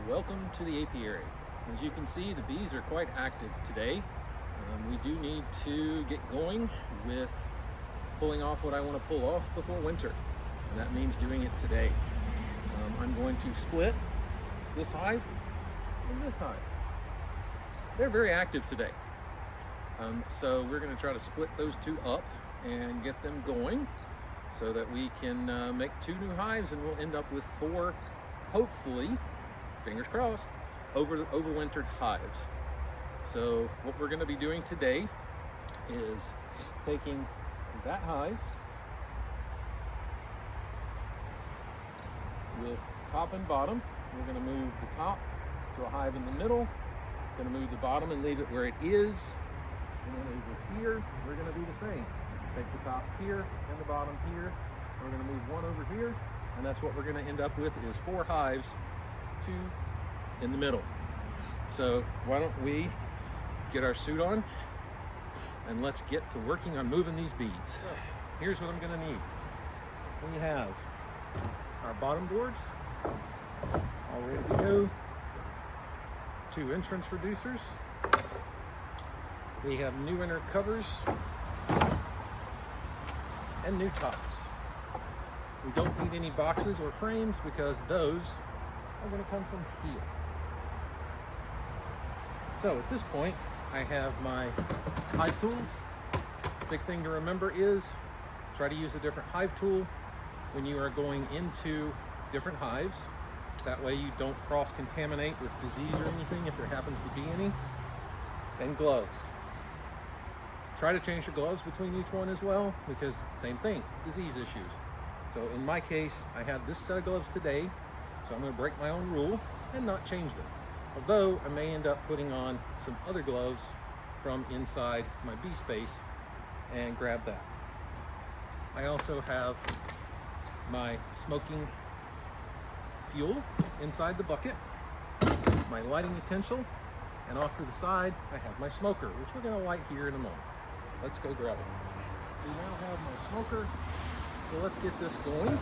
welcome to the apiary. As you can see, the bees are quite active today. We do need to get going with pulling off what I want to pull off before winter, and that means doing it today. I'm going to split this hive and this hive. They're very active today. So we're going to try to split those two up and get them going so that we can make 2 new hives, and we'll end up with 4, hopefully, fingers crossed, overwintered hives. So what we're going to be doing today is taking that hive with top and bottom. We're going to move the top to a hive in the middle. Going to move the bottom and leave it where it is. And then over here, we're going to do the same. Take the top here and the bottom here. We're going to move 1 over here, and that's what we're going to end up with is 4 hives, 2 in the middle. So why don't we get our suit on and let's get to working on moving these bees. So here's what I'm going to need. We have our bottom boards all ready to go. 2 entrance reducers. We have new inner covers and new tops. We don't need any boxes or frames because those are going to come from here. So at this point, I have my hive tools. Big thing to remember is try to use a different hive tool when you are going into different hives. That way you don't cross-contaminate with disease or anything if there happens to be any. And gloves. Try to change the gloves between each one as well, because same thing, disease issues. So in my case, I have this set of gloves today, so I'm going to break my own rule and not change them. Although I may end up putting on some other gloves from inside my bee space and grab that. I also have my smoking fuel inside the bucket, my lighting utensil, and off to the side I have my smoker, which we're going to light here in a moment. Let's go grab it. We now have my smoker, so let's get this going.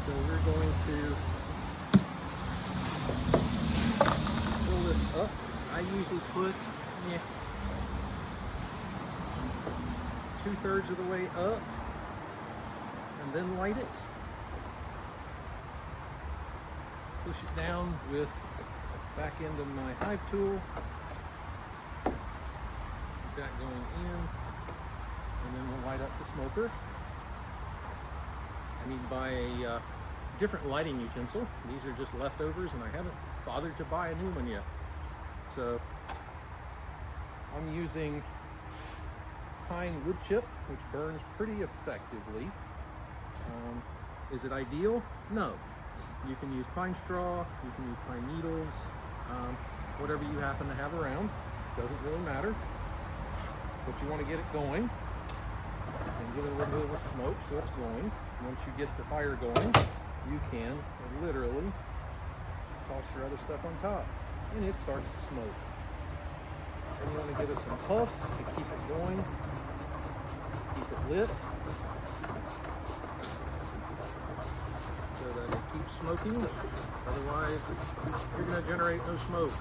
So we're going to fill this up. I usually put 2/3 of the way up and then light it. Push it down with back end of my hive tool. Get that going in, and then we'll light up the smoker. I need to buy a different lighting utensil. These are just leftovers, and I haven't bothered to buy a new one yet. So I'm using pine wood chip, which burns pretty effectively. Is it ideal? No. You can use pine straw, you can use pine needles, whatever you happen to have around. Doesn't really matter. But you want to get it going and give it a little bit of a smoke so it's going. Once you get the fire going, you can literally toss your other stuff on top and it starts to smoke. And you want to give it some puffs to keep it going, keep it lit, so that it keeps smoking. Otherwise, you're going to generate no smoke.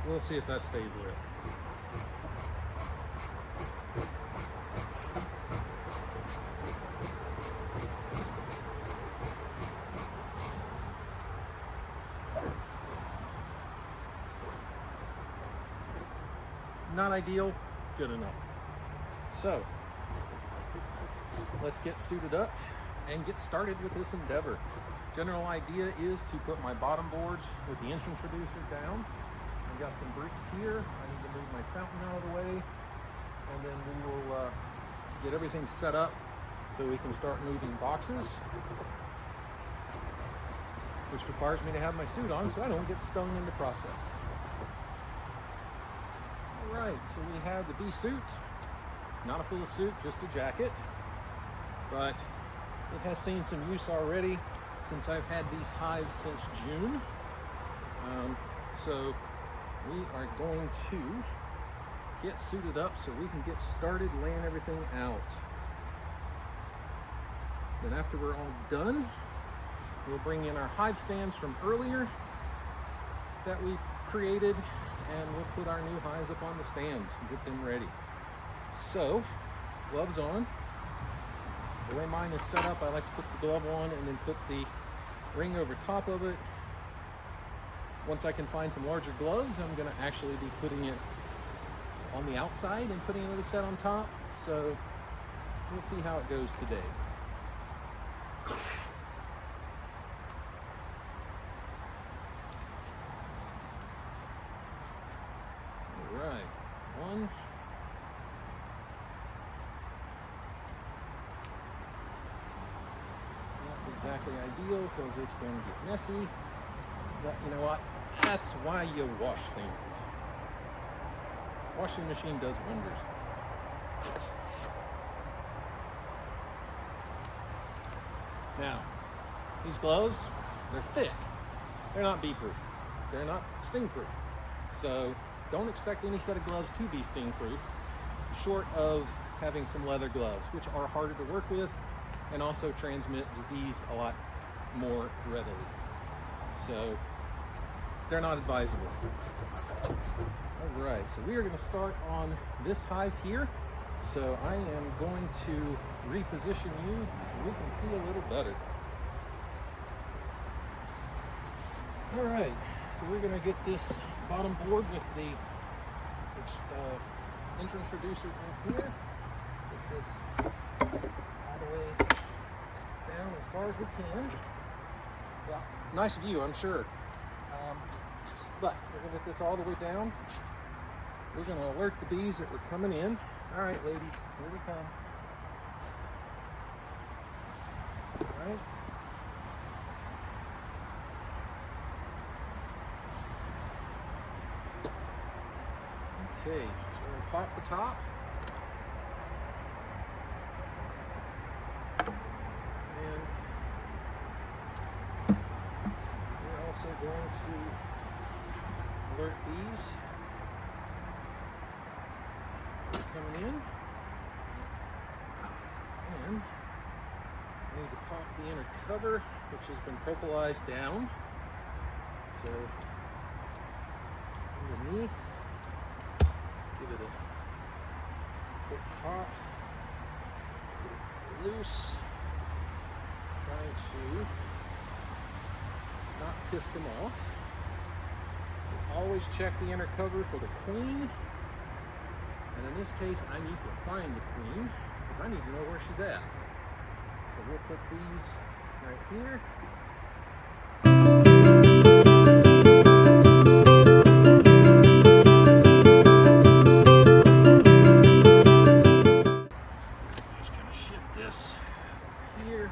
We'll see if that stays lit. Not ideal, good enough. So, let's get suited up and get started with this endeavor. General idea is to put my bottom boards with the entrance reducer down. I've got some bricks here. I need to move my fountain out of the way. and then we will get everything set up so we can start moving boxes, which requires me to have my suit on so I don't get stung in the process. All right, so we have the bee suit, not a full suit, just a jacket, but it has seen some use already since I've had these hives since June. So we are going to get suited up so we can get started laying everything out. Then after we're all done, we'll bring in our hive stands from earlier that we created, and we'll put our new hives up on the stands and get them ready. So, gloves on. The way mine is set up, I like to put the glove on and then put the ring over top of it. Once I can find some larger gloves, I'm going to actually be putting it on the outside and putting another set on top. So we'll see how it goes today. All right, one. Not exactly ideal because it's going to get messy. But you know what? That's why you wash things. Washing machine does wonders. Now, these gloves, they're thick. They're not bee-proof. They're not sting-proof. So don't expect any set of gloves to be sting-proof, short of having some leather gloves, which are harder to work with and also transmit disease a lot more readily. So they're not advisable. All right, so we are going to start on this hive here. So I am going to reposition you so we can see a little better. All right, so we're going to get this bottom board with the entrance reducer in here. Get this all the way down as far as we can. Yeah, nice view, I'm sure. But we're going to get this all the way down. We're going to alert the bees that we're coming in. All right, ladies, here we come. All right. Okay, so we'll pop the top. And we're also going to alert these coming in, and I need to pop the inner cover, which has been propolized down. So underneath, give it a quick pop, get it loose, trying to not piss them off. Always check the inner cover for the queen. And in this case, I need to find the queen because I need to know where she's at. So we'll put these right here. Just gonna shift this here.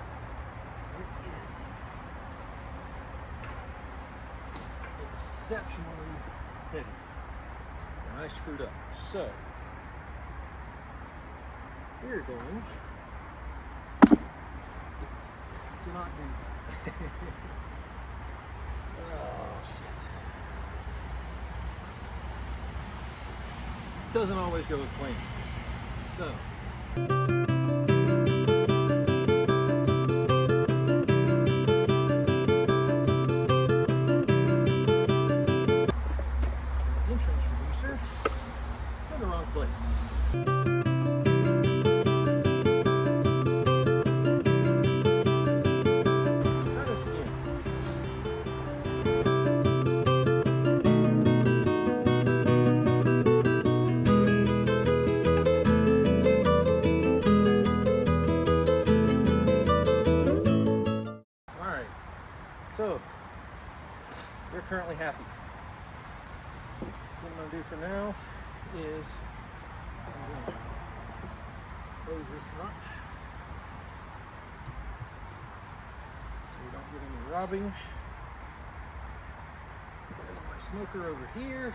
It is exceptionally heavy. And I screwed up. So we're going to not do that. Oh, shit. Doesn't always go as planned. So. Entrance reducer in the wrong place. So, we're currently happy. What I'm going to do for now is Close this up so we don't get any robbing. There's my smoker over here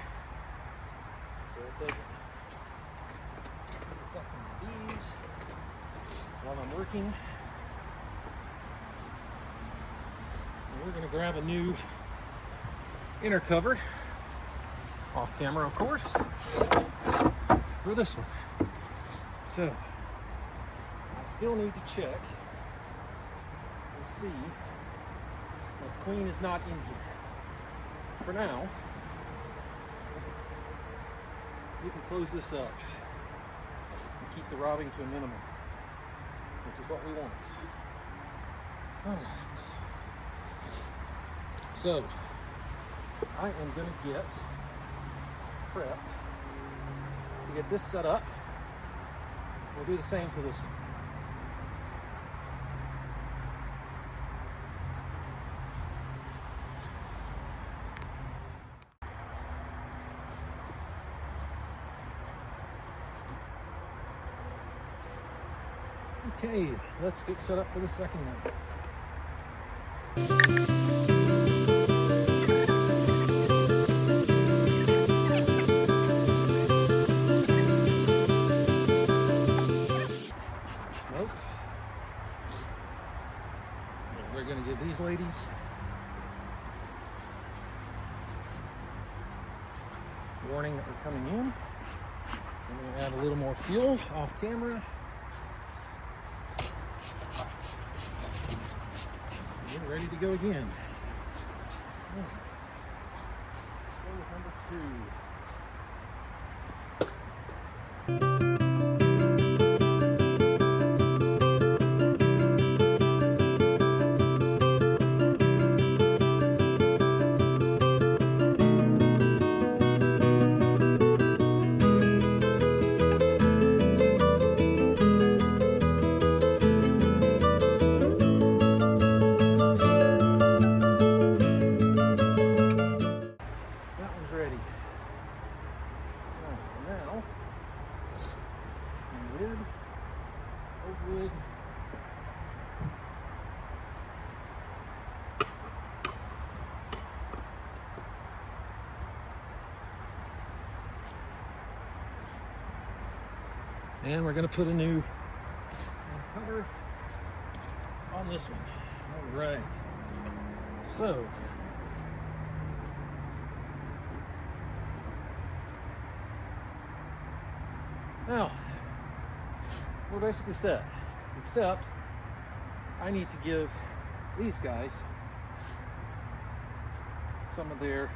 so it doesn't affect the bees while I'm working. And we're going to grab a new inner cover, off camera of course, for this one. So I still need to check and see that queen is not in here. For now, we can close this up and keep the robbing to a minimum, which is what we want. All right. So I am going to get prepped to get this set up. We'll do the same to this one. Okay, let's get set up for the second one. We're going to give these ladies warning that we're coming in. I'm going to add a little more fuel off camera. Get ready to go again. Number 2. Ready. Right, so now, lid, over lid. And we're going to put a new cover on this one. All right. So, now, we're basically set, except I need to give these guys some of their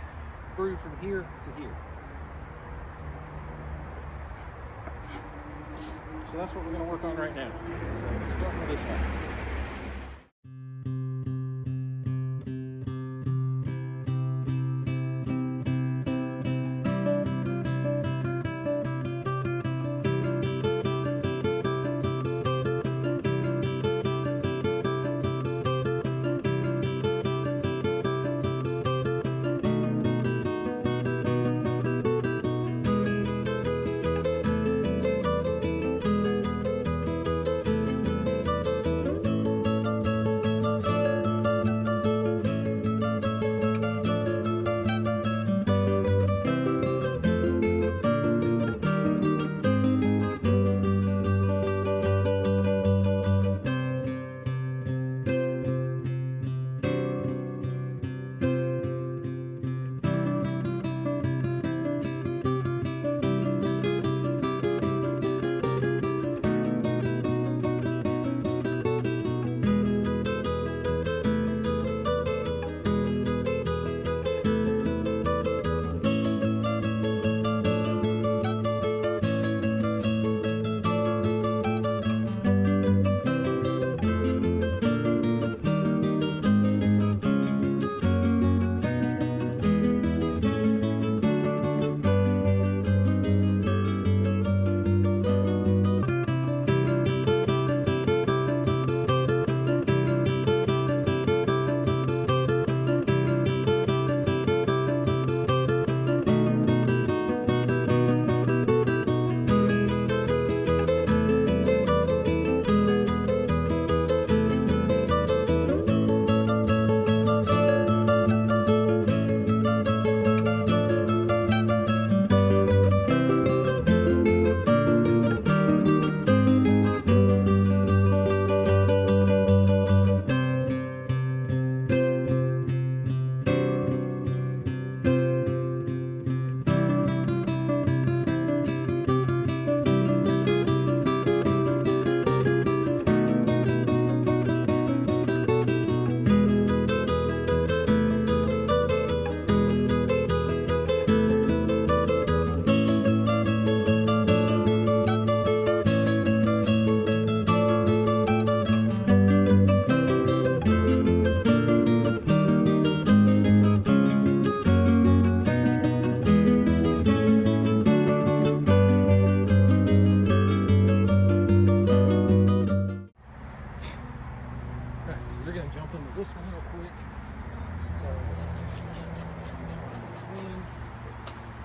brew from here to here. So that's what we're going to work on right now. So start with this one.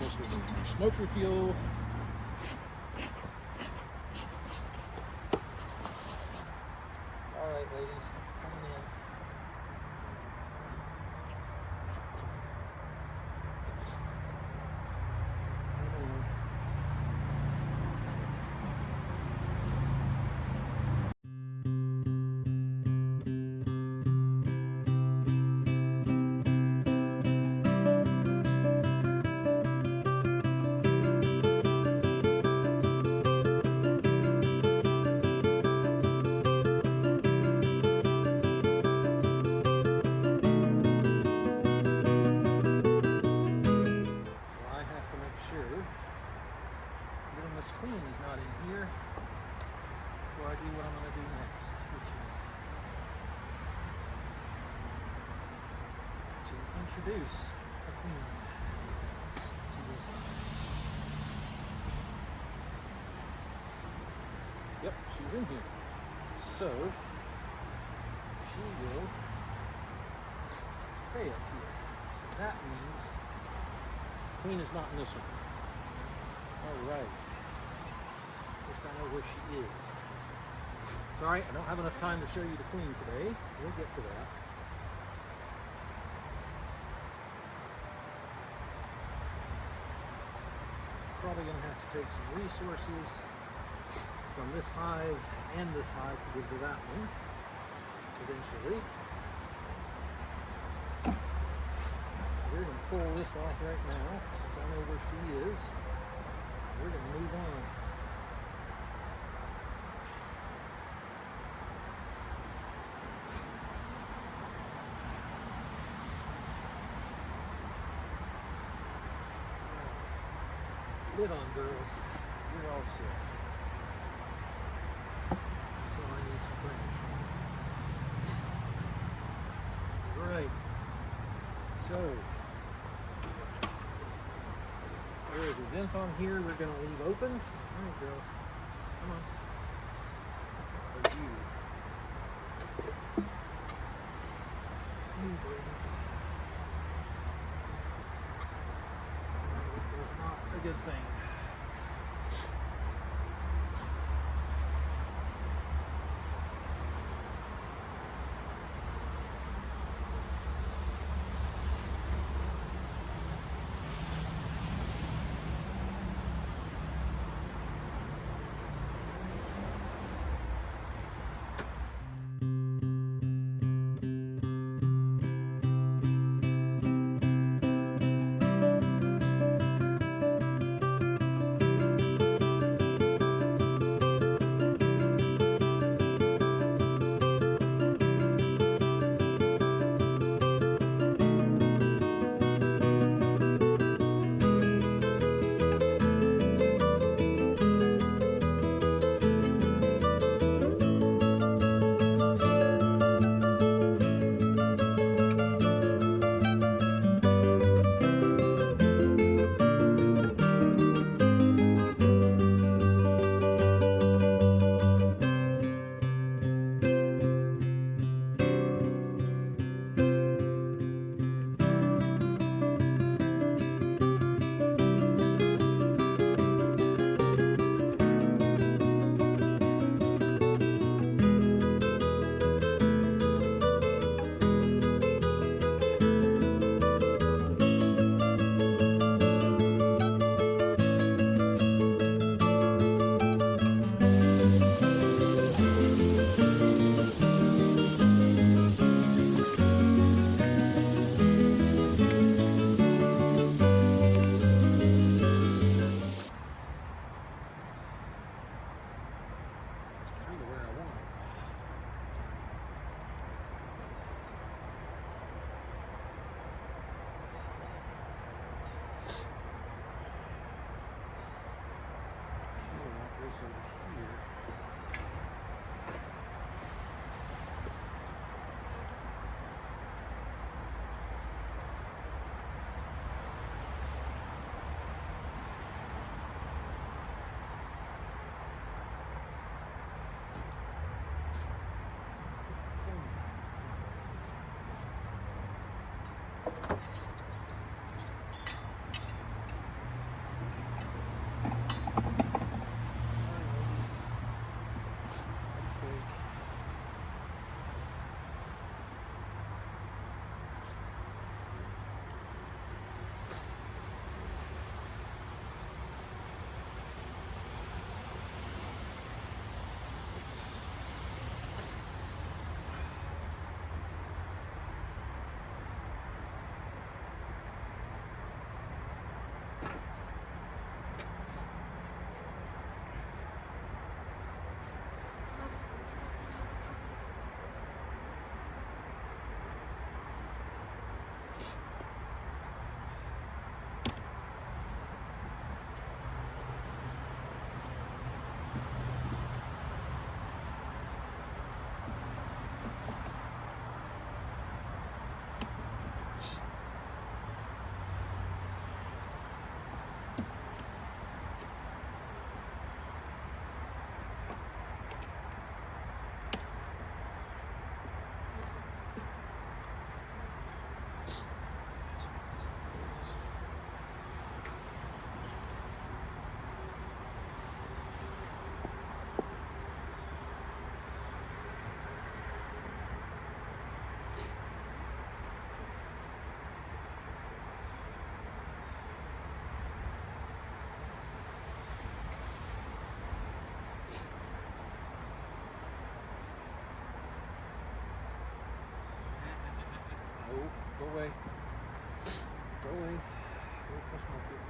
course, we need more smoker fuel. All right, ladies, coming in. Introduce a queen to this hive. Yep, she's in here. So she will stay up here. So that means the queen is not in this one. Alright. At least I know where she is. Sorry, I don't have enough time to show you the queen today. We'll get to that. Probably going to have to take some resources from this hive and this hive to give to that one eventually. We're going to pull this off right now since I know where she is. We're going to move on. Lid on, girls. You're all set. So I need some branch. Right. So there is a vent on here we're going to leave open. All right, girl. Come on. Or you. You brings. Not a good thing. away. Go away. Go push my foot.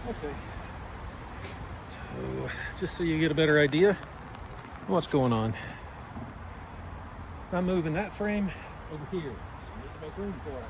Okay, so just so you get a better idea of what's going on, I'm moving that frame over here. So I need to make room for it.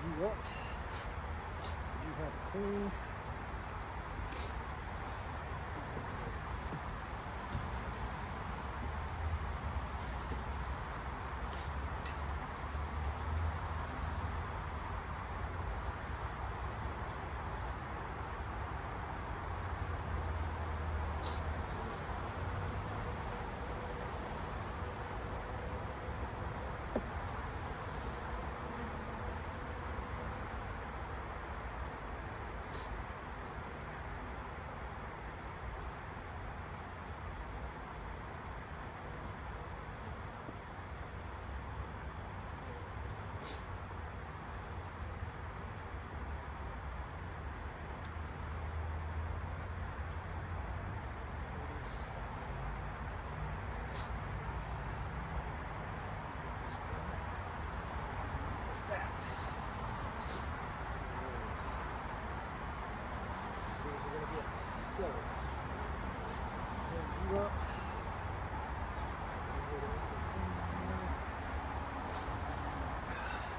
You up. You have a clean.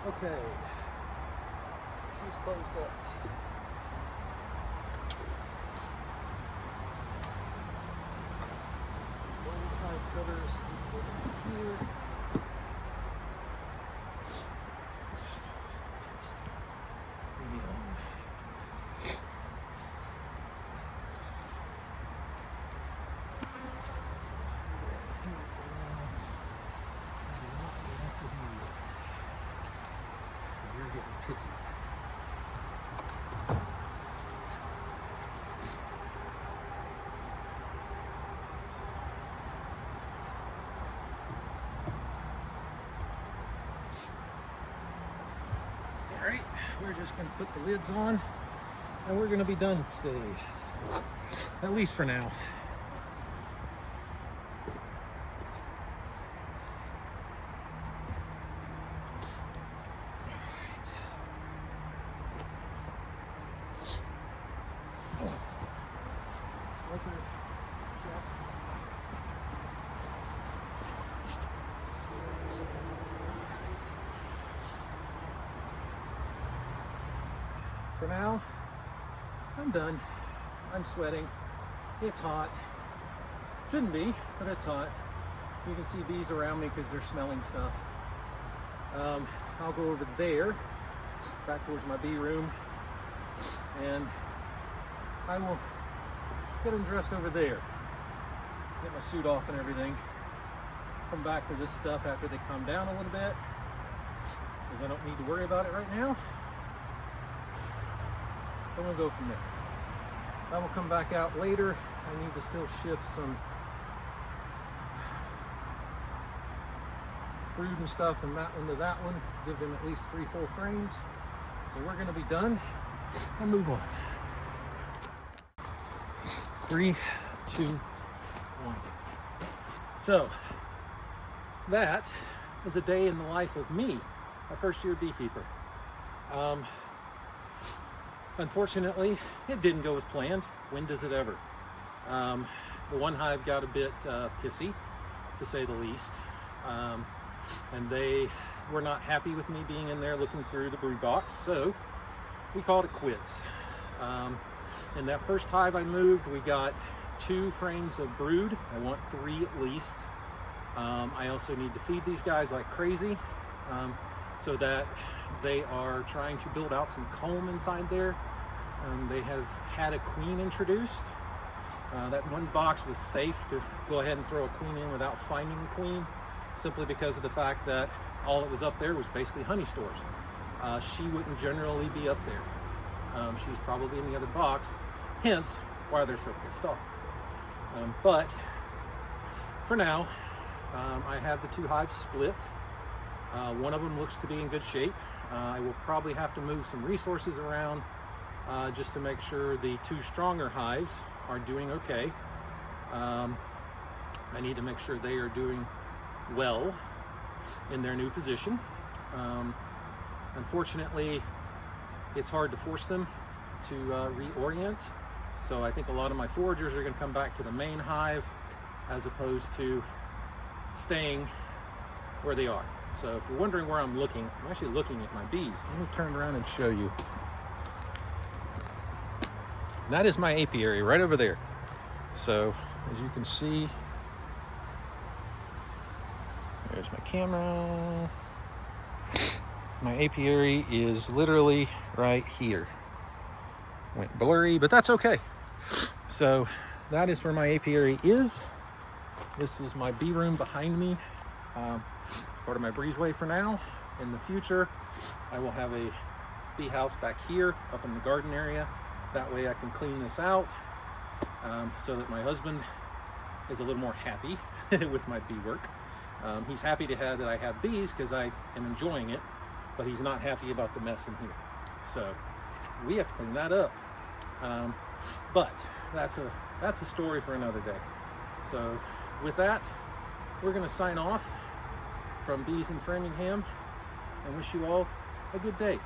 Okay, she's closed up. The old hive covers over here. Alright, we're just going to put the lids on and we're going to be done today, at least for now. For now, I'm done. I'm sweating. It's hot. Shouldn't be, but it's hot. You can see bees around me because they're smelling stuff. I'll go over there, back towards my bee room, and I will get them dressed over there. Get my suit off and everything. Come back to this stuff after they calm down a little bit, because I don't need to worry about it right now. Then we'll go from there. So I will come back out later. I need to still shift some brood and stuff from that one to that one. Give them at least 3 full frames. So we're going to be done and move on. 3, 2, 1. So that is a day in the life of me, a first-year beekeeper. Unfortunately, it didn't go as planned. When does it ever? The one hive got a bit pissy, to say the least, and they were not happy with me being in there looking through the brood box, so we called it quits. In that first hive I moved, we got 2 frames of brood. I want 3 at least. I also need to feed these guys like crazy, so that they are trying to build out some comb inside there. They have had a queen introduced. That one box was safe to go ahead and throw a queen in without finding the queen, simply because of the fact that all that was up there was basically honey stores. She wouldn't generally be up there. She's probably in the other box, hence why they're so pissed off. But for now, I have the 2 hives split. One of them looks to be in good shape. I will probably have to move some resources around just to make sure the 2 stronger hives are doing okay. I need to make sure they are doing well in their new position. Unfortunately, it's hard to force them to reorient. So I think a lot of my foragers are going to come back to the main hive as opposed to staying where they are. So if you're wondering where I'm looking, I'm actually looking at my bees. Let me turn around and show you. And that is my apiary right over there. So as you can see, there's my camera. My apiary is literally right here. Went blurry, but that's okay. So that is where my apiary is. This is my bee room behind me. Part of my breezeway for now. In the future, I will have a bee house back here up in the garden area. That way I can clean this out so that my husband is a little more happy with my bee work. He's happy to have that I have bees because I am enjoying it, but he's not happy about the mess in here. So we have to clean that up. But that's a story for another day. So with that, we're going to sign off from Bees in Framingham and wish you all a good day.